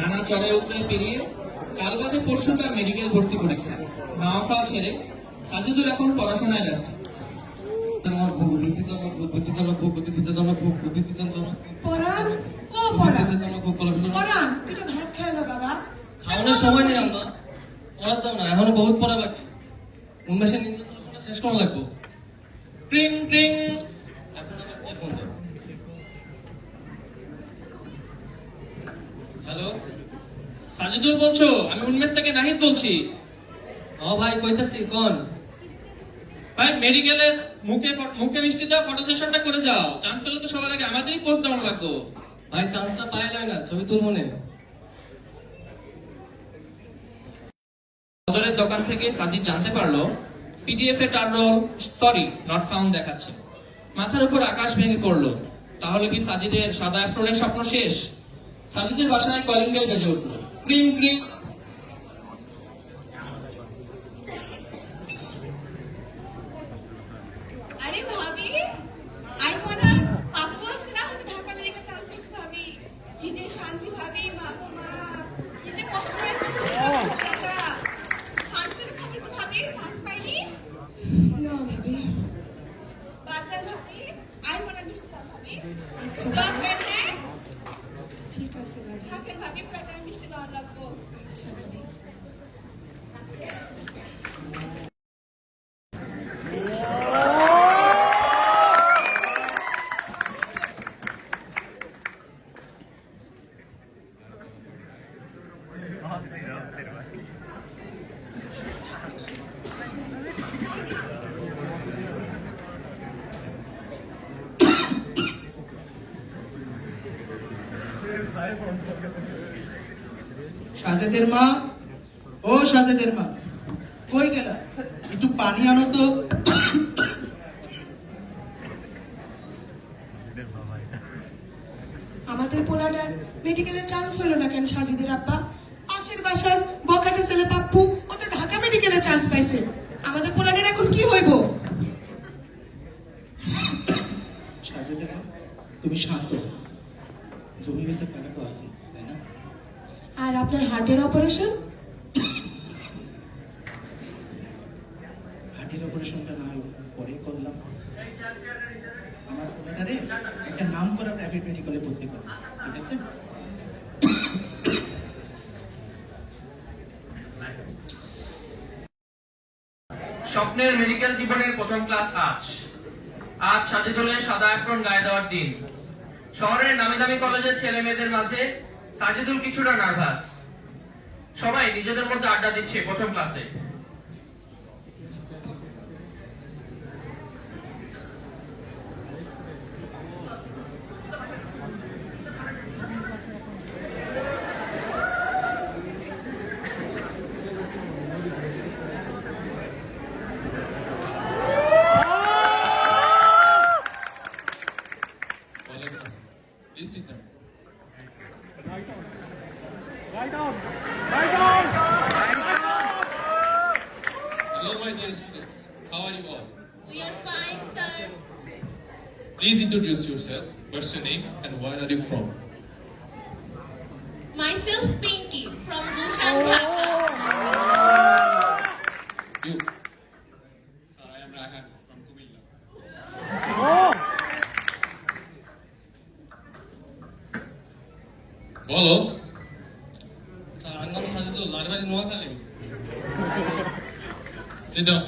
নানা চড়ে উতরে পেরিয়ে কাল বাদে পরশু তার মেডিকেল ভর্তি পরীক্ষা। নাও খাওয়া ছেড়ে সাজিদুল এখন পড়াশোনায় ব্যস্ত। খাওয়ানোর সময় নেই আমরা, পড়ার দাও না, এখনো বহুত পড়া বাকি। উন্মেষের নির্দেশনা শেষ করা লাগবো। ট্রিং ট্রিং। হ্যালো, সাজিদুল বলছো? আমি উন্মেষ থেকে নাহিদ বলছি। ও ভাই কইতাছি কোন? ভাই মেডিকেলের মুখে মিষ্টি দেওয়া ফটো সেশনটা করে যাও। চান্স পেলে তো সবার আগে আমাদেরই পোস্ট দেওয়া লাগতো। ভাই চান্সটা পাইলাই না, ছবি তুল মনে। সদরের দোকান থেকে সাজিদ জানতে পারলো পিডিএফ এ তার রোল সরি নট ফাউন্ড দেখাচ্ছে। মাথার উপর আকাশ ভেঙে পড়লো। তাহলে কি সাজিদের সাদা অ্যাফ্রনের স্বপ্ন শেষ? সাজিদের বাসায় কলিং বেল বেজে উঠলো। ক্রিং ক্রিং। আরে ভাবি, আইমনার পাপ্পু আছে না, ওকে ঢাকা মেডিকেল চান্স দিচ্ছে ভাবি। কি যে শান্তি ভাবি, মা গো মা, কি যে কষ্ট করে শান্তি খবর তো ভাবি, চান্স পাইনি না ভাবি। বাচ্চা ভাবি, আইমনার মিষ্টি দাও ভাবি। আচ্ছা দরকার হ্যাঁ, ঠিক আছে ভাবি। থাকেন ভাবি, প্রায় মিষ্টি দেওয়া লাগবো। আচ্ছা ভাবি। সাজেদের মা, ও সাজেদের মা, কই গেলা? একটু পানি আনো তো। আমাদের পোলাটার মেডিকেলে চান্স হলো না কেন সাজিদের আব্বা? পাশের বাসার বকাটে ছেলে পাপ্পু, ও তো ঢাকা মেডিকেলে চান্স পাইছে। আমাদের পোলাটার এখন কি হইব? সাজেদের মা, তুমি শান্ত। জমি বেচে টাকা তো আছে, তাই না? আর আপনার হার্টের অপারেশন? হার্টের অপারেশনটা না হয় পরে করলাম। আমার পোলাটারে একটা নাম করা প্রাইভেট মেডিকেলে ভর্তি করলাম, ঠিক আছে? স্বপ্নের মেডিকেল জীবনের প্রথম ক্লাস আজ। আজ সাজিদুলের সাদা অ্যাপ্রন গায়ে দেওয়ার দিন। শহরের নামি দামি কলেজের ছেলে মেয়েদের মাঝে সাজিদুল কিছুটা নার্ভাস। সবাই নিজেদের মধ্যে আড্ডা দিচ্ছে প্রথম ক্লাসে। Please sit down. Hello, my dear students. How are you all? We are fine, sir. Please introduce yourself. What's your name and where are you from? Myself, Pinky, from Gulshan, Dhaka. You. Sir, I am Rahan from Kumilla. বলো। Sir, আমার নাম সাজিদুল, লালবাড়ি Noakhali. Sit down.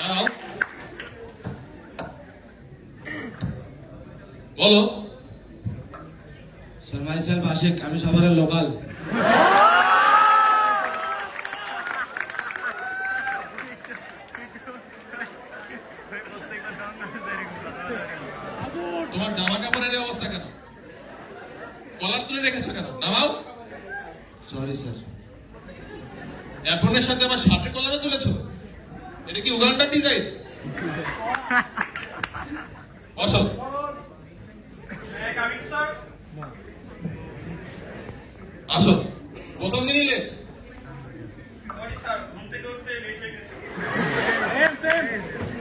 দাঁড়াও। বলো। Sir, myself Ashiq, আমি সাভারের local. তোমার জামা কাপড়ের এই অবস্থা কেন? কলার তুলে রেখেছো কেন? নামাও। Sorry sir. অ্যাপ্রনের সাথে আমার শার্টের কলারও তুলেছো? এটা কি উগান্ডার ডিজাইন? বসো। আসো। প্রথম দিনই লেট।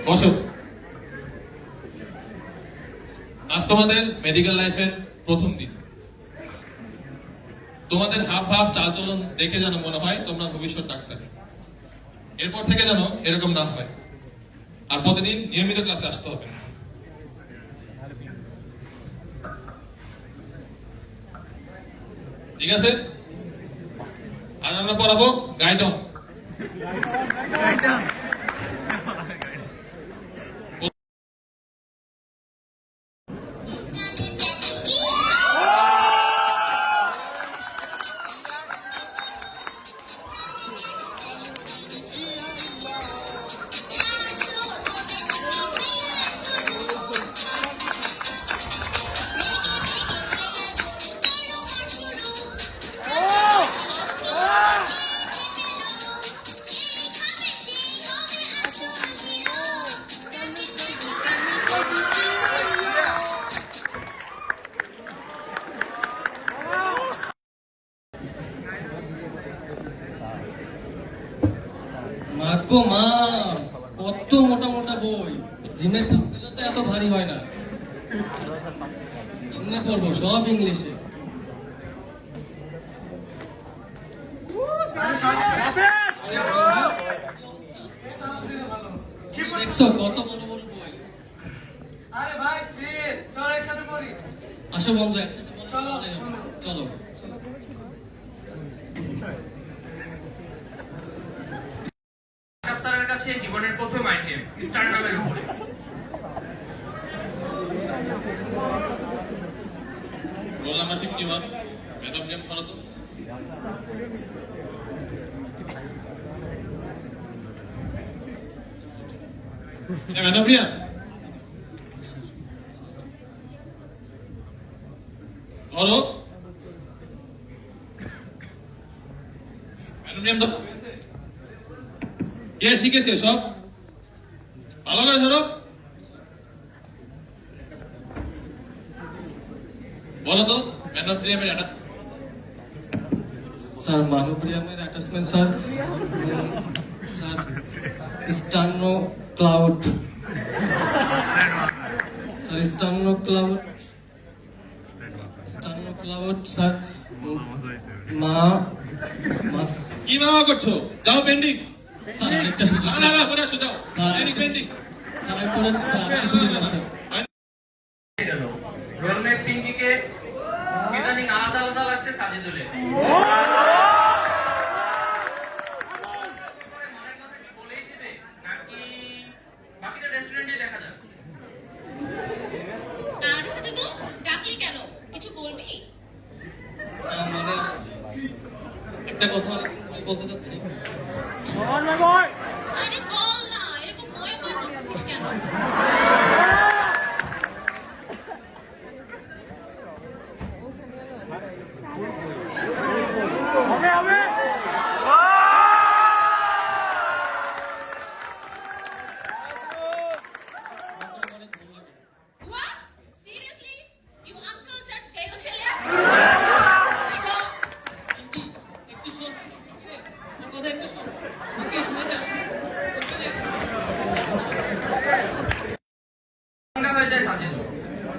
বসো। আজ তোমাদের মেডিকেল লাইফের প্রথম দিন। তোমাদের হাব ভাব চালচলন দেখে যেন মনে হয় তোমরা ভবিষ্যৎ ডাক্তার। এরপর থেকে যেন এরকম না হয়, আর প্রতিদিন নিয়মিত ক্লাসে আসতে হবে। ঠিক আছে? আজ আমরা পড়াবো গাইডন। মা গো মা, কত মোটা মোটা বই, জিমের ক্লাসগুলো তো এত ভারী হয় না। এমনি পড়বো সব ইংলিশে। দেখছো কত বড় বড় বই। আরে ভাই চল একসাথে পড়ি। আসো বন্ধু, একসাথে পড়া ভালো হবে। চলো। স্যারের কাছে জীবনের প্রথম আইটেম স্টার নামের উপরে। রোল নাম্বার 51, ম্যাডাম নেম করো তো। ম্যাডাম প্রিয়া, ধরো। ম্যাডাম নেম ধরো। কে শিখেছে সব? ভালো করে ধরো। বলো তো ম্যাডাম প্রিয়ামের একটা। স্যার মানোপ্রিয়ামের অ্যাটাচমেন্ট স্যার, স্যার স্টার্নো ক্লাউড, স্যার স্টার্নো ক্লাউড, স্টার্নো ক্লাউড স্যার, মা মাস। কি মামা করছো? যাও পেন্ডিং। স্যার আরেকটা সুযোগ। না না পরে আসো, যাও স্যার পেন্ডিং পেন্ডিং। স্যার আমি পড়ে স্যার আরেকটা সুযোগ আছে স্যার। রোলমেট পিঙ্কিকে ইদানিং আলাদা আলাদা লাগছে সাজিদুলে। মনের কথা কি বলেই দিবে নাকি বাকিটা রেস্টুরেন্টে দেখা যাবে? আরে সাজিদু, ডাকলি কেন? কিছু বলবি? মানে একটা কথা বলতে চাচ্ছি। আরে বল না, এরকম ময়ে ময়ে করতেছিস কেন? What? Seriously? You uncle that gave a ছেলে? একটু শোন, ওর কথা একটু শোন, ওকে শুনে যা। ঠান্ডা হয়ে যায় সাজিদুল।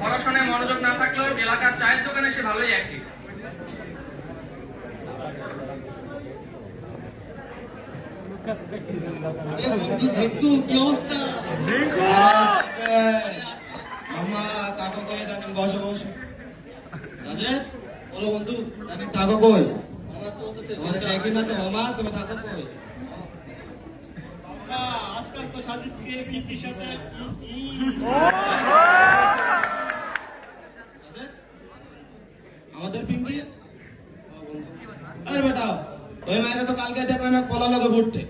পড়াশোনায় মনোযোগ না থাকলেও এলাকার চায়ের দোকানে সে ভালোই অ্যাক্টিভ। এ বন্ধু ঝেট্টু, কি অবস্থা? মামা তাকো কই জানেন? বসো বসো। সাজেদ, বলো বন্ধু। জানেন তাকো কই? আমার চলতেছে। তোমার দেখি না তো মামা, তুমি থাকো কই? আজকাল তো সাজিদকে পিপির সাথে সাজেদ, আমাদের পিঙ্কি। আরে বেটা, ওই মায়েরা তো কালকে দেখলাম এক পলা লাগে ঘুরতে।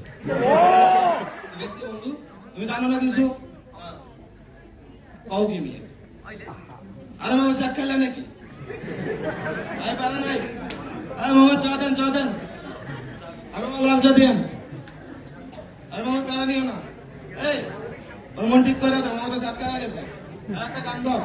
দেখছি বন্ধু। তুমি জানো না কিছু? কও কি মিয়া? আরে মামা চাট খাইলে নাকি? আরে পারা নাই। আরে মামা চা দেন, চা দেন। আরে মামা লাল চা দেন। আরে মামা পারা নিও না। এই, ওর মন ঠিক করে দাও, মামা তো চাট খাওয়া গেছে। আর একটা গান দাও।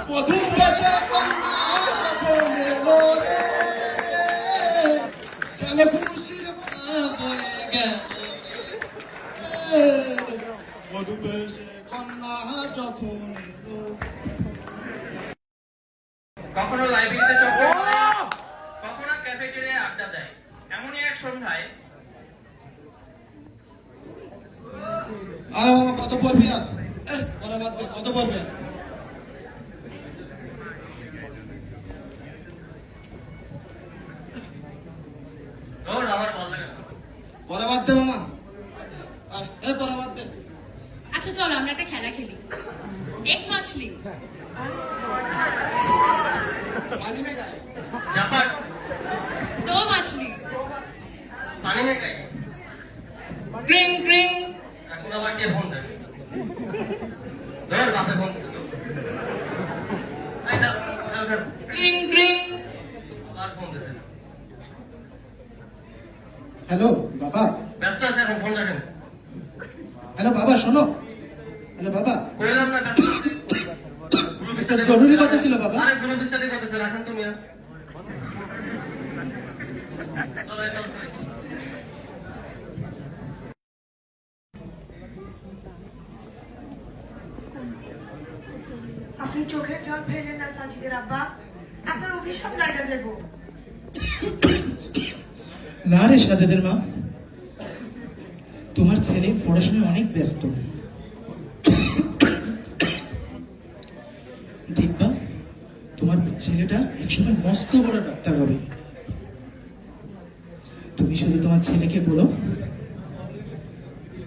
বধূ বেশে কন্যা যখন এলো রে, কন্যা যখন এলো। কখনো লাইব্রেরিতে চক্কর মারে, কখনো ক্যাফেটেরিয়ায় আড্ডা দেয়। এমনই এক সন্ধ্যায় আরে বাবা কত পড়বি আর পরে বাদ দে, কত পড়বি আর? ওর আমার ভালো লাগে না। পরে বাদ দে মামা, পরে বাদ দে। আচ্ছা চলো আমরা একটা খেলা খেলি। এক মাছলি পানি মে গায়ে। জাপান দো মাছলি পানি में गए ক্রিং ক্রিং এখন আবার কে ফোন দেয় ধর বাপে ফোন দিল আইনা ক্রিং ক্রিং আবার ফোন দিছে হ্যালো বাবা, ব্যস্ত আছে এখন ফোন রাখেন হ্যালো বাবা শোনো, হ্যালো বাবা, কইলাম না ব্যস্ত আছে। একটা জরুরি কথা ছিল বাবা। আরে গুলো বিস্তারিত কথা ছিল এখন তুমি আর চলো চলো আপনি চোখের জল ফেলেন না সাজিদের আব্বা, আপনার অভিশাপ লাগা যাবো। না রে সাজেদের মা, তোমার ছেলে পড়াশোনায় অনেক ব্যস্ত। দেখবা তোমার ছেলেটা একসময় মস্ত বড় ডাক্তার হবে। তুমি শুধু তোমার ছেলেকে বলো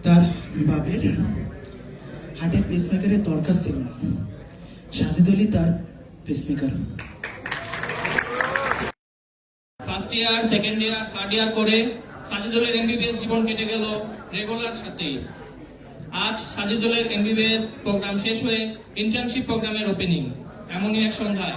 তার বাপের হার্টে পেসমেকারের দরকার ছিল না, সাজেদুলই তার pacemaker. First year, second year, third year করে সাজিদুলের এমবিবিএস জীবন কেটে গেল রেগুলার সাথেই। আজ সাজিদুলের এমবিবিএস প্রোগ্রাম শেষ হয়ে ইন্টার্নশিপ প্রোগ্রামের ওপেনিং। এমনই এক সন্ধ্যায়